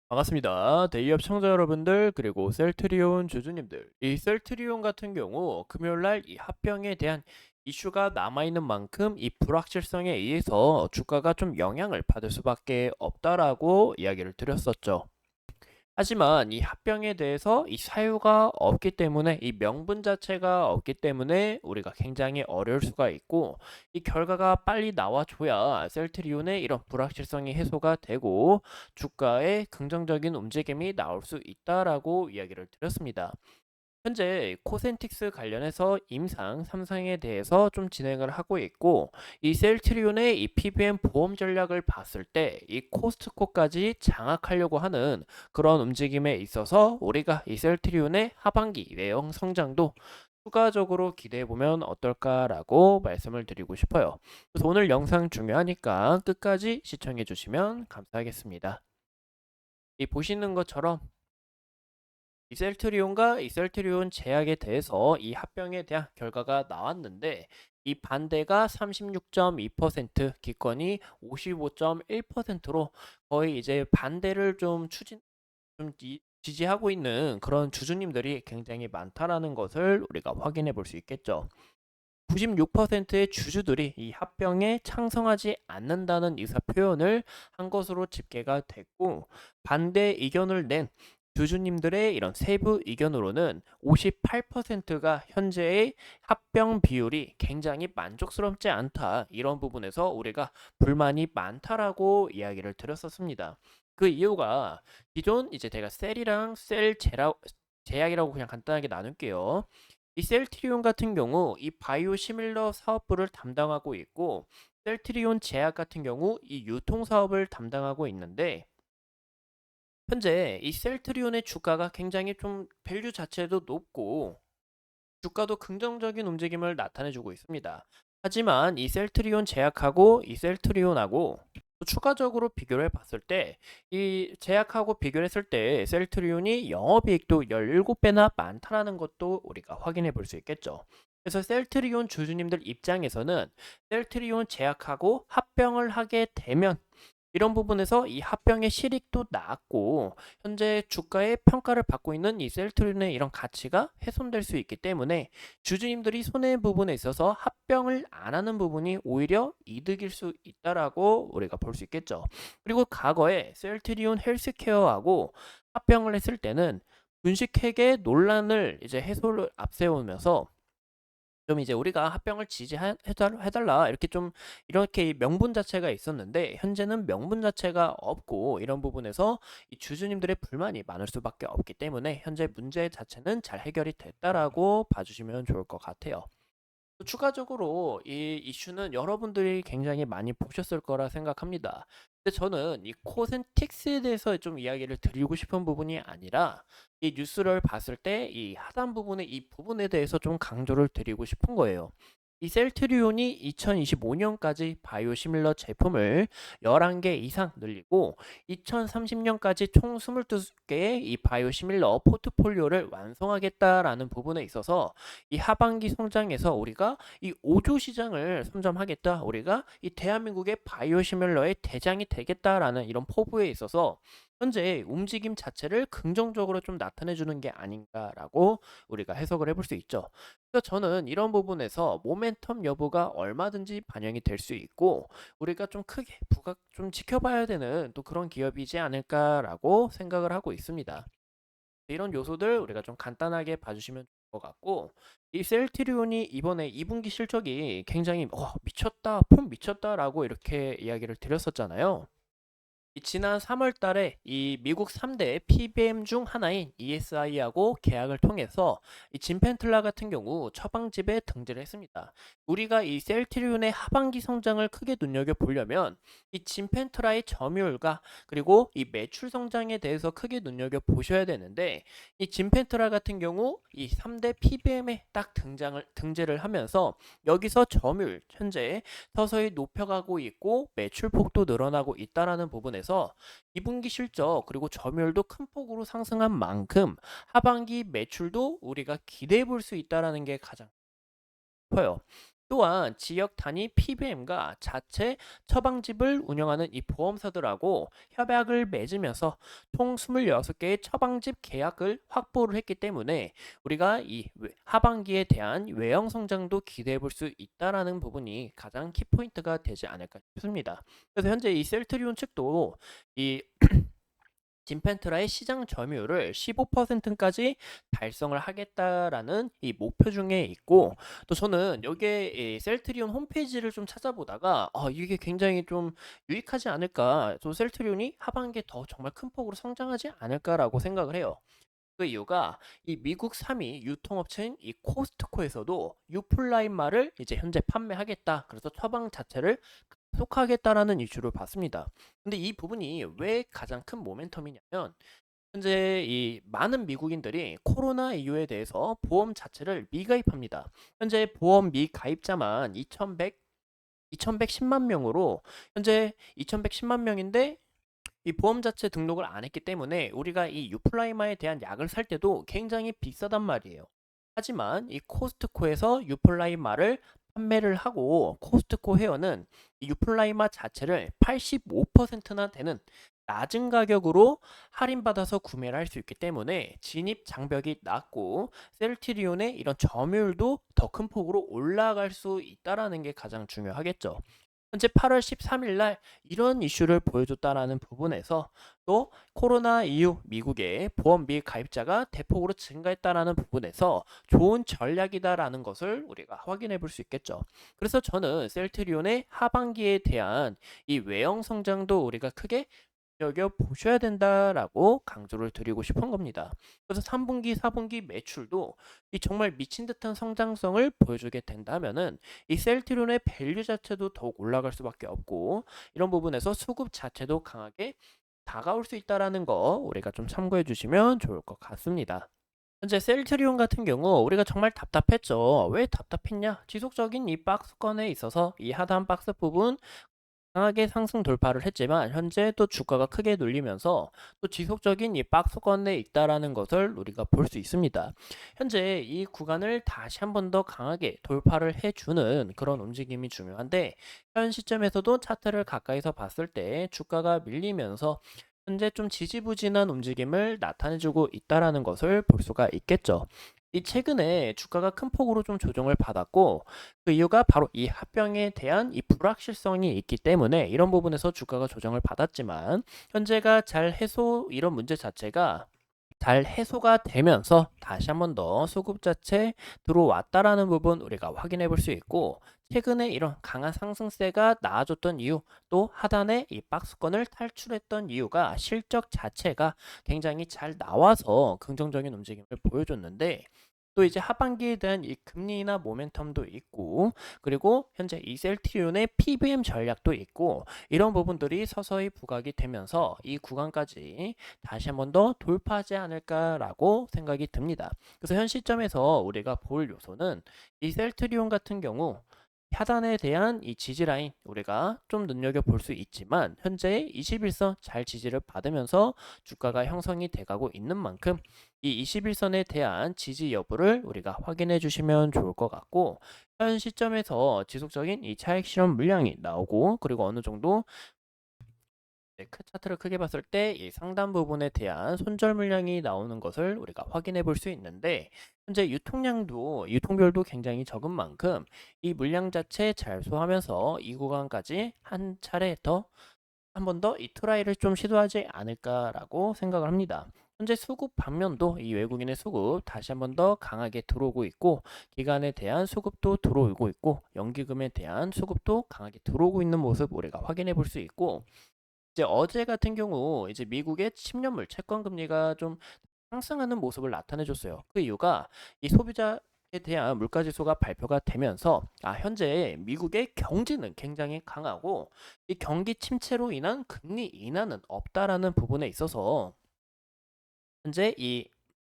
반갑습니다. 데이업 청자 여러분들 그리고 셀트리온 주주님들. 이 셀트리온 같은 경우 금요일날 이 합병에 대한 이슈가 남아있는 만큼 이 불확실성에 의해서 주가가 좀 영향을 받을 수밖에 없다라고 이야기를 드렸었죠. 하지만 이 합병에 대해서 이 사유가 없기 때문에 이 명분 자체가 없기 때문에 우리가 굉장히 어려울 수가 있고 이 결과가 빨리 나와줘야 셀트리온의 이런 불확실성이 해소가 되고 주가에 긍정적인 움직임이 나올 수 있다라고 이야기를 드렸습니다. 현재 코센틱스 관련해서 임상 3상에 대해서 좀 진행을 하고 있고 이 셀트리온의 이 PBM 보험 전략을 봤을 때 이 코스트코까지 장악하려고 하는 그런 움직임에 있어서 우리가 이 셀트리온의 하반기 외형 성장도 추가적으로 기대해 보면 어떨까라고 말씀을 드리고 싶어요. 그래서 오늘 영상 중요하니까 끝까지 시청해 주시면 감사하겠습니다. 이 보시는 것처럼 이셀트리온과 이셀트리온 제약에 대해서 이 합병에 대한 결과가 나왔는데 이 반대가 36.2%, 기권이 55.1%로 거의 이제 반대를 지지하고 있는 그런 주주님들이 굉장히 많다라는 것을 우리가 확인해 볼 수 있겠죠. 96%의 주주들이 이 합병에 창성하지 않는다는 의사 표현을 한 것으로 집계가 됐고 반대 의견을 낸 주주님들의 이런 세부 의견으로는 58%가 현재의 합병 비율이 굉장히 만족스럽지 않다. 이런 부분에서 우리가 불만이 많다라고 이야기를 드렸었습니다. 그 이유가 기존 이제 제가 셀이랑 제약이라고 그냥 간단하게 나눌게요. 이 셀트리온 같은 경우 이 바이오 시밀러 사업부를 담당하고 있고 셀트리온 제약 같은 경우 이 유통 사업을 담당하고 있는데 현재 이 셀트리온의 주가가 굉장히 좀 밸류 자체도 높고 주가도 긍정적인 움직임을 나타내주고 있습니다. 하지만 이 셀트리온 제약하고 이 셀트리온하고 또 추가적으로 비교를 해봤을 때 이 제약하고 비교를 했을 때 셀트리온이 영업이익도 17배나 많다라는 것도 우리가 확인해 볼 수 있겠죠. 그래서 셀트리온 주주님들 입장에서는 셀트리온 제약하고 합병을 하게 되면 이런 부분에서 이 합병의 실익도 낮고 현재 주가의 평가를 받고 있는 이 셀트리온의 이런 가치가 훼손될 수 있기 때문에 주주님들이 손해 부분에 있어서 합병을 안 하는 부분이 오히려 이득일 수 있다라고 우리가 볼 수 있겠죠. 그리고 과거에 셀트리온 헬스케어하고 합병을 했을 때는 분식회계 논란을 이제 해소를 앞세우면서 좀 이제 우리가 합병을 지지해달라 이렇게 좀 이렇게 명분 자체가 있었는데 현재는 명분 자체가 없고 이런 부분에서 이 주주님들의 불만이 많을 수밖에 없기 때문에 현재 문제 자체는 잘 해결이 됐다라고 봐주시면 좋을 것 같아요. 또 추가적으로 이 이슈는 여러분들이 굉장히 많이 보셨을 거라 생각합니다. 근데 저는 이 코센틱스에 대해서 좀 이야기를 드리고 싶은 부분이 아니라 이 뉴스를 봤을 때 이 하단 부분에 이 부분에 대해서 좀 강조를 드리고 싶은 거예요. 이 셀트리온이 2025년까지 바이오시밀러 제품을 11개 이상 늘리고 2030년까지 총 22개의 이 바이오시밀러 포트폴리오를 완성하겠다라는 부분에 있어서 이 하반기 성장에서 우리가 이 5조 시장을 선점하겠다. 우리가 이 대한민국의 바이오시밀러의 대장이 되겠다라는 이런 포부에 있어서 현재 움직임 자체를 긍정적으로 좀 나타내 주는 게 아닌가라고 우리가 해석을 해볼 수 있죠. 그래서 저는 이런 부분에서 모멘텀 여부가 얼마든지 반영이 될 수 있고 우리가 좀 크게 부각 좀 지켜봐야 되는 또 그런 기업이지 않을까라고 생각을 하고 있습니다. 이런 요소들 우리가 좀 간단하게 봐주시면 좋을 것 같고 이 셀트리온이 이번에 2분기 실적이 굉장히 미쳤다, 폼 미쳤다라고 이렇게 이야기를 드렸었잖아요. 이 지난 3월 달에 이 미국 3대 PBM 중 하나인 ESI하고 계약을 통해서 이 진펜틀라 같은 경우 처방집에 등재를 했습니다. 우리가 이 셀트리온의 하반기 성장을 크게 눈여겨보려면 이 진펜틀라의 점유율과 그리고 이 매출 성장에 대해서 크게 눈여겨보셔야 되는데 이 진펜틀라 같은 경우 이 3대 PBM에 딱 등재를 하면서 여기서 점유율 현재 서서히 높여가고 있고 매출 폭도 늘어나고 있다라는 부분에서 2분기 실적 그리고 점유율도 큰 폭으로 상승한 만큼 하반기 매출도 우리가 기대해 볼 수 있다라는 게 가장 커요. 또한 지역 단위 PBM과 자체 처방집을 운영하는 이 보험사들하고 협약을 맺으면서 총 26개의 처방집 계약을 확보를 했기 때문에 우리가 이 하반기에 대한 외형 성장도 기대해 볼 수 있다라는 부분이 가장 키포인트가 되지 않을까 싶습니다. 그래서 현재 이 셀트리온 측도 이 진펜트라의 시장 점유율을 15%까지 달성을 하겠다라는 이 목표 중에 있고, 또 저는 여기에 이 셀트리온 홈페이지를 좀 찾아보다가 이게 굉장히 좀 유익하지 않을까, 또 셀트리온이 하반기에 더 정말 큰 폭으로 성장하지 않을까라고 생각을 해요. 그 이유가 이 미국 3위 유통업체인 이 코스트코에서도 유플라임마를 이제 현재 판매하겠다. 그래서 처방 자체를 속하겠다라는 이슈를 봤습니다. 근데 이 부분이 왜 가장 큰 모멘텀이냐면 현재 이 많은 미국인들이 코로나 이유에 대해서 보험 자체를 미가입합니다. 현재 보험 미가입자만 2,110만 명으로 현재 2,110만 명인데 이 보험 자체 등록을 안 했기 때문에 우리가 이 유플라이마에 대한 약을 살 때도 굉장히 비싸단 말이에요. 하지만 이 코스트코에서 유플라이마를 판매를 하고 코스트코 회원은 이 유플라이마 자체를 85%나 되는 낮은 가격으로 할인받아서 구매를 할 수 있기 때문에 진입 장벽이 낮고 셀트리온의 이런 점유율도 더 큰 폭으로 올라갈 수 있다라는 게 가장 중요하겠죠. 현재 8월 13일 날 이런 이슈를 보여줬다라는 부분에서 또 코로나 이후 미국의 보험비 가입자가 대폭으로 증가했다라는 부분에서 좋은 전략이다라는 것을 우리가 확인해 볼 수 있겠죠. 그래서 저는 셀트리온의 하반기에 대한 이 외형 성장도 우리가 크게 여겨 보셔야 된다라고 강조를 드리고 싶은 겁니다. 그래서 3분기, 4분기 매출도 이 정말 미친 듯한 성장성을 보여주게 된다면은 이 셀트리온의 밸류 자체도 더욱 올라갈 수밖에 없고, 이런 부분에서 수급 자체도 강하게 다가올 수 있다라는 거 우리가 좀 참고해 주시면 좋을 것 같습니다. 현재 셀트리온 같은 경우 우리가 정말 답답했죠. 왜 답답했냐? 지속적인 이 박스권에 있어서 이 하단 박스 부분 강하게 상승 돌파를 했지만 현재 또 주가가 크게 눌리면서 또 지속적인 이 박스권에 있다라는 것을 우리가 볼 수 있습니다. 현재 이 구간을 다시 한 번 더 강하게 돌파를 해주는 그런 움직임이 중요한데, 현 시점에서도 차트를 가까이서 봤을 때 주가가 밀리면서 현재 좀 지지부진한 움직임을 나타내주고 있다라는 것을 볼 수가 있겠죠. 이 최근에 주가가 큰 폭으로 좀 조정을 받았고, 그 이유가 바로 이 합병에 대한 이 불확실성이 있기 때문에 이런 부분에서 주가가 조정을 받았지만, 현재가 잘 해소, 이런 문제 자체가 잘 해소가 되면서 다시 한 번 더 수급 자체 들어왔다라는 부분 우리가 확인해 볼 수 있고, 최근에 이런 강한 상승세가 나아졌던 이유, 또 하단에 이 박스권을 탈출했던 이유가 실적 자체가 굉장히 잘 나와서 긍정적인 움직임을 보여줬는데, 또 이제 하반기에 대한 이 금리나 모멘텀도 있고, 그리고 현재 이 셀트리온의 PBM 전략도 있고, 이런 부분들이 서서히 부각이 되면서 이 구간까지 다시 한 번 더 돌파하지 않을까라고 생각이 듭니다. 그래서 현 시점에서 우리가 볼 요소는 이 셀트리온 같은 경우 하단에 대한 이 지지 라인 우리가 좀 눈여겨볼 수 있지만, 현재 21선 잘 지지를 받으면서 주가가 형성이 돼가고 있는 만큼 이 21선에 대한 지지 여부를 우리가 확인해 주시면 좋을 것 같고, 현 시점에서 지속적인 이 차익 실현 물량이 나오고, 그리고 어느 정도 차트를 크게 봤을 때 이 상단 부분에 대한 손절 물량이 나오는 것을 우리가 확인해 볼 수 있는데, 현재 유통량도 유통별도 굉장히 적은 만큼 이 물량 자체 잘 소화하면서 이 구간까지 한 차례 더 한 번 더 이 트라이를 좀 시도하지 않을까라고 생각을 합니다. 현재 수급 방면도 이 외국인의 수급 다시 한 번 더 강하게 들어오고 있고, 기관에 대한 수급도 들어오고 있고, 연기금에 대한 수급도 강하게 들어오고 있는 모습 우리가 확인해 볼 수 있고, 이제 어제 같은 경우 이제 미국의 10년물 채권 금리가 좀 상승하는 모습을 나타내 줬어요. 그 이유가 이 소비자에 대한 물가 지수가 발표가 되면서 현재 미국의 경제는 굉장히 강하고 이 경기 침체로 인한 금리 인하는 없다라는 부분에 있어서 현재 이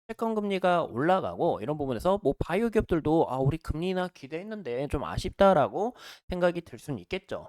채권 금리가 올라가고, 이런 부분에서 뭐 바이오 기업들도 우리 금리 인하 기대했는데 좀 아쉽다라고 생각이 들 수는 있겠죠.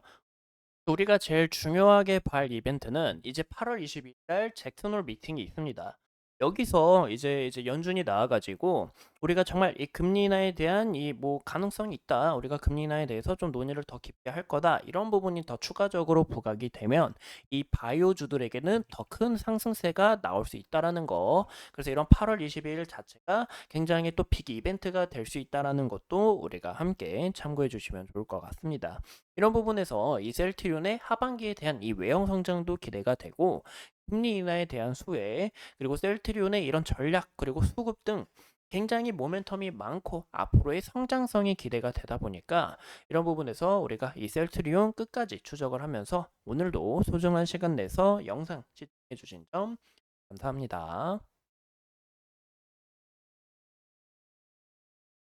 우리가 제일 중요하게 볼 이벤트는 이제 8월 22일 날 잭슨홀 미팅이 있습니다. 여기서 이제 연준이 나와 가지고 우리가 정말 이 금리 인하에 대한 이 뭐 가능성이 있다. 우리가 금리 인하에 대해서 좀 논의를 더 깊게 할 거다. 이런 부분이 더 추가적으로 부각이 되면 이 바이오주들에게는 더 큰 상승세가 나올 수 있다라는 거. 그래서 이런 8월 22일 자체가 굉장히 또 빅 이벤트가 될 수 있다라는 것도 우리가 함께 참고해 주시면 좋을 것 같습니다. 이런 부분에서 이 셀트리온의 하반기에 대한 이 외형 성장도 기대가 되고 금리 인하에 대한 수혜 그리고 셀트리온의 이런 전략 그리고 수급 등 굉장히 모멘텀이 많고 앞으로의 성장성이 기대가 되다 보니까 이런 부분에서 우리가 이 셀트리온 끝까지 추적을 하면서 오늘도 소중한 시간 내서 영상 시청해 주신 점 감사합니다.